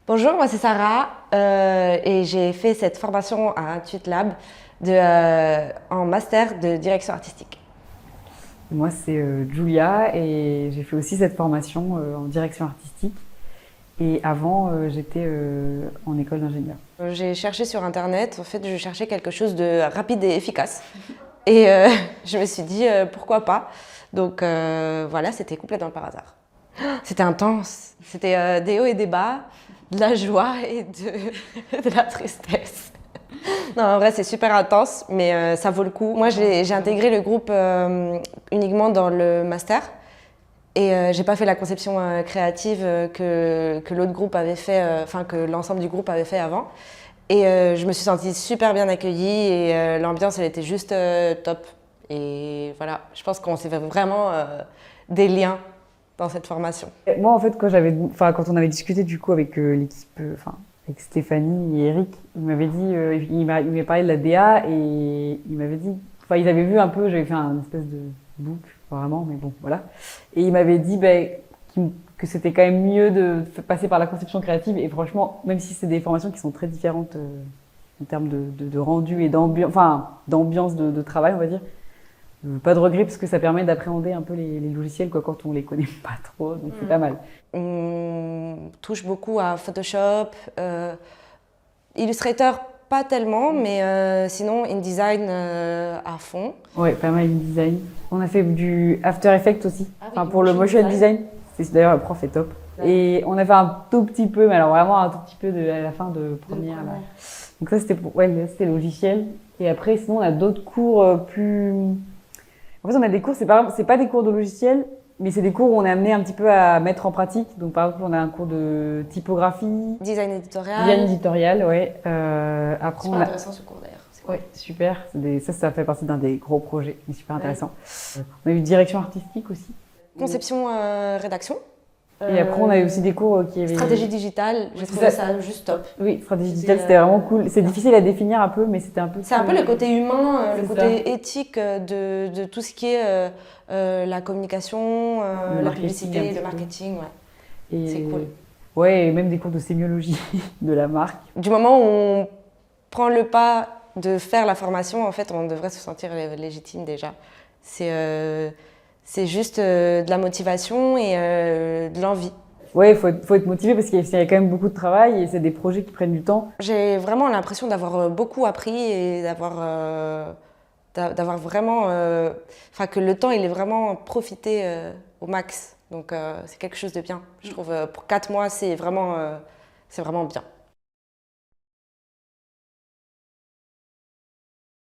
Bonjour, moi c'est Sarah et j'ai fait cette formation à Intuit Lab en master de direction artistique. Moi, c'est Julia et j'ai fait aussi cette formation en direction artistique. Et avant, j'étais en école d'ingénieur. J'ai cherché sur internet, en fait je cherchais quelque chose de rapide et efficace et je me suis dit pourquoi pas. Donc voilà, c'était complètement par hasard. C'était intense, c'était des hauts et des bas, de la joie et de la tristesse. Non, en vrai, c'est super intense, mais ça vaut le coup. Moi, j'ai intégré le groupe uniquement dans le master et j'ai pas fait la conception créative que l'autre groupe avait fait, enfin que l'ensemble du groupe avait fait avant. Et je me suis sentie super bien accueillie et l'ambiance, elle était juste top. Et voilà, je pense qu'on s'est fait vraiment des liens dans cette formation. Et moi, en fait, quand on avait discuté du coup avec l'équipe, avec Stéphanie et Eric, il m'avait dit, il m'avait parlé de la DA et il m'avait dit, ils avaient vu un peu, j'avais fait un espèce de book, pas vraiment, mais bon, voilà. Et il m'avait dit, que c'était quand même mieux de passer par la conception créative et franchement, même si c'est des formations qui sont très différentes en termes de rendu et d'ambiance de travail, on va dire. Pas de regret parce que ça permet d'appréhender un peu les logiciels quoi, quand on les connaît pas trop, donc c'est pas mal. On touche beaucoup à Photoshop, Illustrator pas tellement, mais sinon InDesign à fond. Ouais, pas mal InDesign. On a fait du After Effects aussi, Ah oui, enfin du pour le motion motion design. D'ailleurs, le prof est top. Ouais. Et on a fait un tout petit peu, mais alors vraiment un tout petit peu à la fin de première. Là. Donc ça, c'était logiciel. Et après, sinon, on a d'autres cours plus... En fait, on a des cours, c'est pas des cours de logiciel, mais c'est des cours où on est amené un petit peu à mettre en pratique. Donc, par exemple, on a un cours de typographie, Design éditorial. design éditorial, ouais. Après, Super intéressant ce cours d'ailleurs. Ouais, super. Ça fait partie d'un des gros projets, mais super intéressant. On a eu direction artistique aussi. Conception, rédaction. Et après, on a eu aussi des cours qui avaient... Stratégie digitale, j'ai trouvé ça juste top. Oui, stratégie digitale, c'était vraiment cool. C'est difficile à définir un peu, mais c'était un peu... C'est un peu le côté humain, le C'est côté éthique de tout ce qui est la communication, Le la marketing, un publicité, petit le peu. marketing. Ouais. Et... C'est cool. Ouais, et même des cours de sémiologie de la marque. Du moment où on prend le pas de faire la formation, en fait, on devrait se sentir légitime déjà. C'est juste de la motivation et de l'envie. Ouais, faut être motivé parce qu'il y a quand même beaucoup de travail et c'est des projets qui prennent du temps. J'ai vraiment l'impression d'avoir beaucoup appris et d'avoir vraiment... Enfin, que le temps, il est vraiment profité au max. Donc, c'est quelque chose de bien. Je trouve pour 4 mois, c'est vraiment bien.